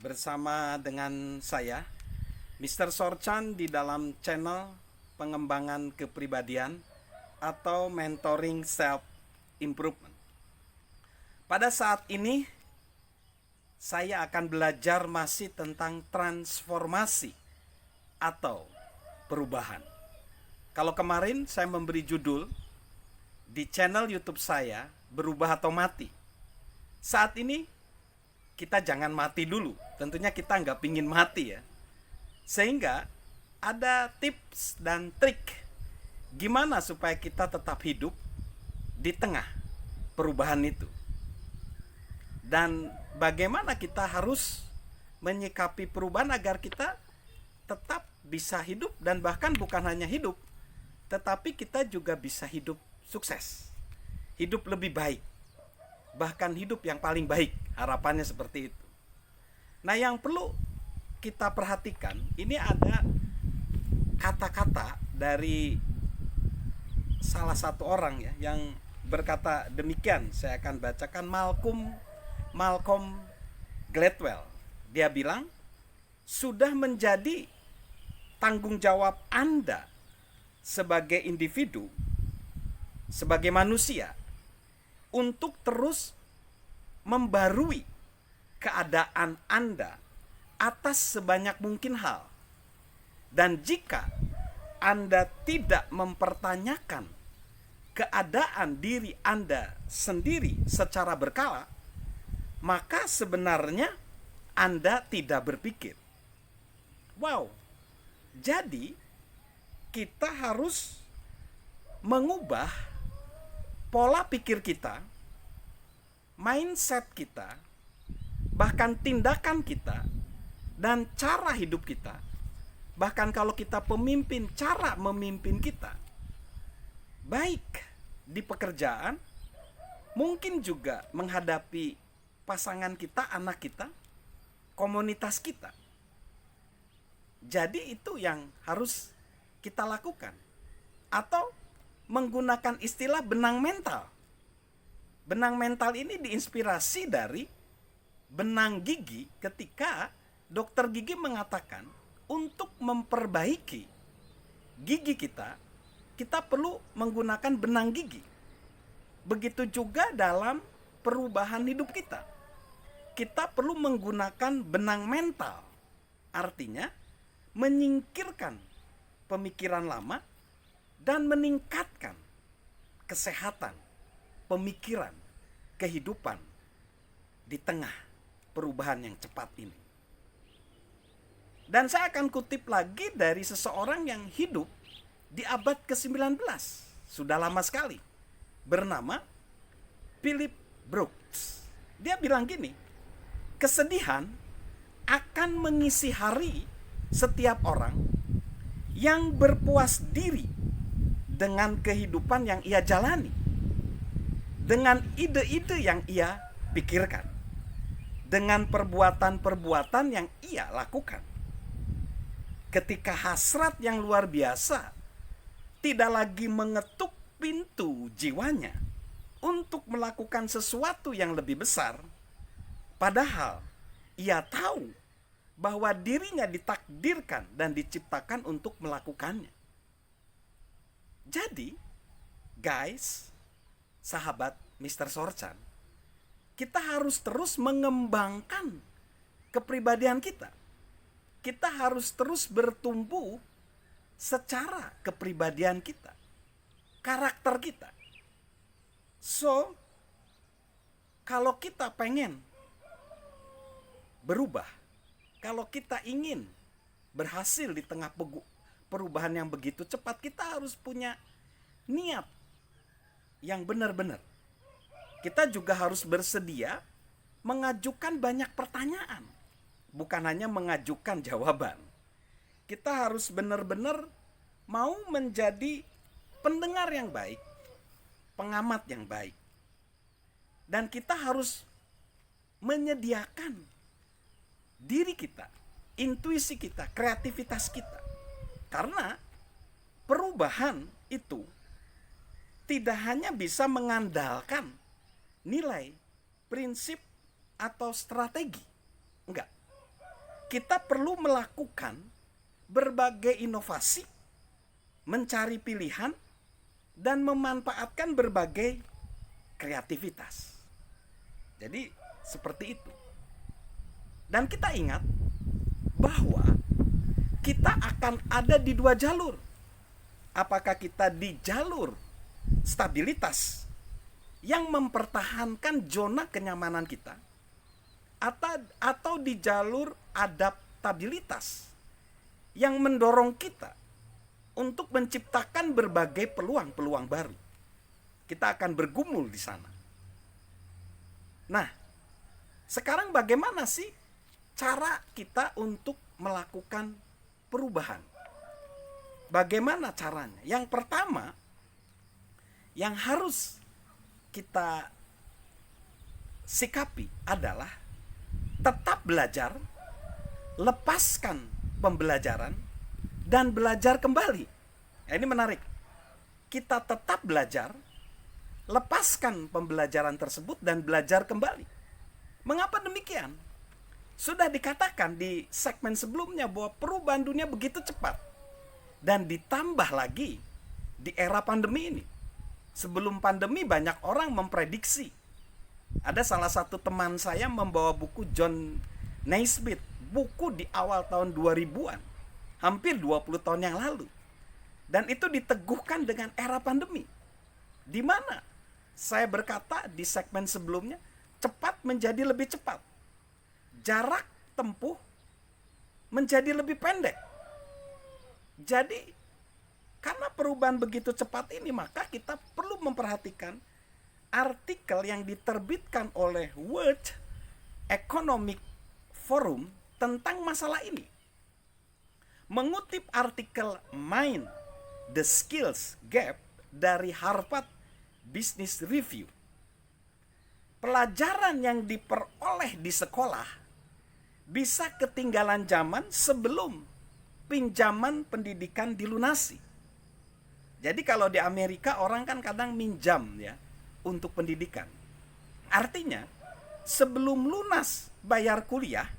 bersama dengan saya, Mr. Sorchan, di dalam channel pengembangan kepribadian atau mentoring self improvement. Pada saat ini saya akan belajar masih tentang transformasi atau perubahan. Kalau kemarin saya memberi judul di channel YouTube saya, berubah atau mati. Saat ini kita jangan mati dulu. Tentunya kita nggak pingin mati ya. Sehingga ada tips dan trik gimana supaya kita tetap hidup di tengah perubahan itu. Dan bagaimana kita harus menyikapi perubahan agar kita tetap bisa hidup, dan bahkan bukan hanya hidup, tetapi kita juga bisa hidup sukses, hidup lebih baik, bahkan hidup yang paling baik, harapannya seperti itu. Nah, yang perlu kita perhatikan, ini ada kata-kata dari salah satu orang ya, yang berkata demikian. Saya akan bacakan Malcolm Gladwell. Dia bilang, sudah menjadi tanggung jawab Anda sebagai individu, sebagai manusia, untuk terus membarui keadaan Anda atas sebanyak mungkin hal. Dan jika Anda tidak mempertanyakan keadaan diri Anda sendiri secara berkala, maka sebenarnya Anda tidak berpikir. Wow, jadi kita harus mengubah pola pikir kita, mindset kita, bahkan tindakan kita, dan cara hidup kita. Bahkan kalau kita pemimpin, cara memimpin kita, baik di pekerjaan, mungkin juga menghadapi pasangan kita, anak kita, komunitas kita. Jadi itu yang harus kita lakukan. Atau menggunakan istilah benang mental. Benang mental ini diinspirasi dari benang gigi, ketika dokter gigi mengatakan untuk memperbaiki gigi kita, kita perlu menggunakan benang gigi. Begitu juga dalam perubahan hidup kita. Kita perlu menggunakan benang mental. Artinya menyingkirkan pemikiran lama dan meningkatkan kesehatan, pemikiran, kehidupan di tengah perubahan yang cepat ini. Dan saya akan kutip lagi dari seseorang yang hidup di abad ke-19, sudah lama sekali, bernama Philip Brooks. Dia bilang gini, kesedihan akan mengisi hari setiap orang yang berpuas diri dengan kehidupan yang ia jalani, dengan ide-ide yang ia pikirkan, dengan perbuatan-perbuatan yang ia lakukan. Ketika hasrat yang luar biasa tidak lagi mengetuk pintu jiwanya untuk melakukan sesuatu yang lebih besar, padahal ia tahu bahwa dirinya ditakdirkan dan diciptakan untuk melakukannya. Jadi, guys, sahabat Mr. Sorchan, kita harus terus mengembangkan kepribadian kita. Kita harus terus bertumbuh secara kepribadian kita, karakter kita. So, kalau kita pengen berubah, kalau kita ingin berhasil di tengah perubahan yang begitu cepat, kita harus punya niat yang benar-benar. Kita juga harus bersedia mengajukan banyak pertanyaan, bukan hanya mengajukan jawaban. Kita harus benar-benar mau menjadi pendengar yang baik, pengamat yang baik. Dan kita harus menyediakan diri kita, intuisi kita, kreativitas kita. Karena perubahan itu tidak hanya bisa mengandalkan nilai, prinsip, atau strategi. Enggak. kita perlu melakukan berbagai inovasi, mencari pilihan, dan memanfaatkan berbagai kreativitas. Jadi seperti itu. Dan kita ingat bahwa kita akan ada di dua jalur. Apakah kita di jalur stabilitas yang mempertahankan zona kenyamanan kita, atau di jalur adaptabilitas yang mendorong kita untuk menciptakan berbagai peluang-peluang baru. Kita akan bergumul di sana. Nah, sekarang bagaimana sih cara kita untuk melakukan perubahan? Bagaimana caranya? Yang pertama, yang harus kita sikapi adalah tetap belajar, lepaskan pembelajaran, dan belajar kembali. Nah, ini menarik. Kita tetap belajar, lepaskan pembelajaran tersebut, dan belajar kembali. Mengapa demikian? Sudah dikatakan di segmen sebelumnya bahwa perubahan dunia begitu cepat. Dan ditambah lagi di era pandemi ini. Sebelum pandemi banyak orang memprediksi. Ada salah satu teman saya membawa buku John Naisbitt, buku di awal tahun 2000-an, hampir 20 tahun yang lalu. Dan itu diteguhkan dengan era pandemi. Di mana saya berkata di segmen sebelumnya, cepat menjadi lebih cepat. Jarak tempuh menjadi lebih pendek. Jadi, karena perubahan begitu cepat ini, maka kita perlu memperhatikan artikel yang diterbitkan oleh World Economic Forum tentang masalah ini. Mengutip artikel Mind the Skills Gap dari Harvard Business Review, pelajaran yang diperoleh di sekolah bisa ketinggalan zaman sebelum pinjaman pendidikan dilunasi. Jadi kalau di Amerika orang kan kadang minjam ya untuk pendidikan. Artinya sebelum lunas bayar kuliah,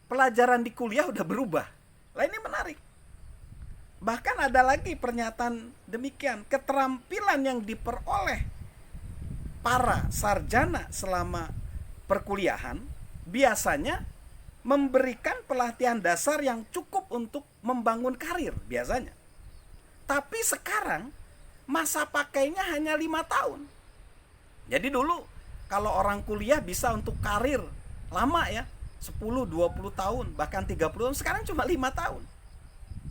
pelajaran di kuliah udah berubah. Lah ini menarik. Bahkan ada lagi pernyataan demikian, keterampilan yang diperoleh para sarjana selama perkuliahan biasanya memberikan pelatihan dasar yang cukup untuk membangun karir biasanya. Tapi sekarang masa pakainya hanya 5 tahun. Jadi dulu kalau orang kuliah bisa untuk karir lama ya, 10, 20 tahun, bahkan 30 tahun, sekarang cuma 5 tahun.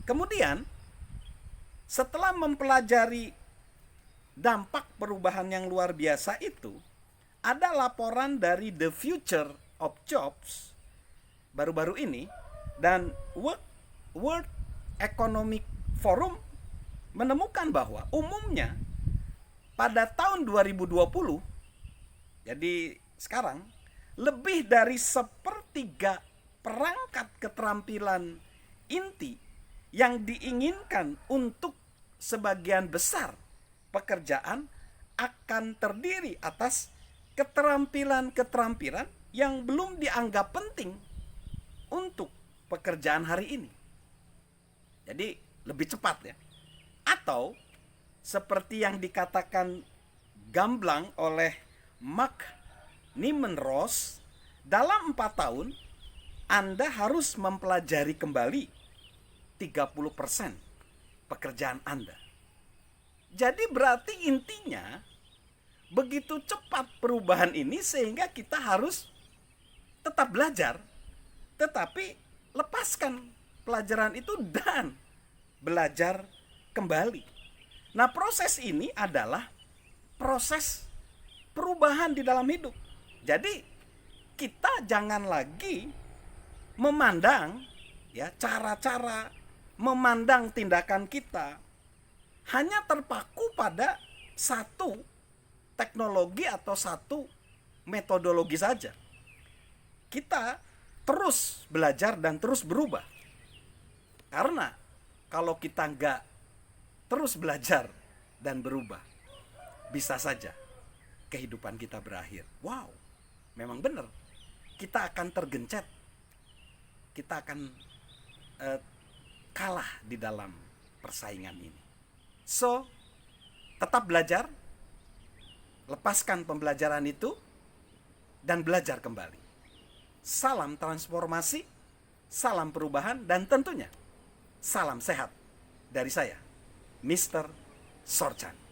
Kemudian setelah mempelajari dampak perubahan yang luar biasa itu, ada laporan dari The Future of Jobs baru-baru ini, dan World Economic Forum menemukan bahwa umumnya pada tahun 2020, jadi sekarang, lebih dari 1/3 perangkat keterampilan inti yang diinginkan untuk sebagian besar pekerjaan akan terdiri atas keterampilan-keterampilan yang belum dianggap penting untuk pekerjaan hari ini. Jadi lebih cepat ya. Atau seperti yang dikatakan gamblang oleh Mark Nimenrose, dalam 4 tahun Anda harus mempelajari kembali 30% pekerjaan Anda. Jadi berarti intinya begitu cepat perubahan ini sehingga kita harus tetap belajar, tetapi lepaskan pelajaran itu dan belajar kembali. Nah, proses ini adalah proses perubahan di dalam hidup. Jadi kita jangan lagi memandang ya cara-cara memandang tindakan kita hanya terpaku pada satu teknologi atau satu metodologi saja. Kita terus belajar dan terus berubah. Karena kalau kita nggak terus belajar dan berubah, bisa saja kehidupan kita berakhir. Wow, memang benar. Kita akan tergencet. kita akan kalah di dalam persaingan ini. So, tetap belajar, lepaskan pembelajaran itu, dan belajar kembali. Salam transformasi, salam perubahan, dan tentunya salam sehat dari saya, Mr. Sorchan.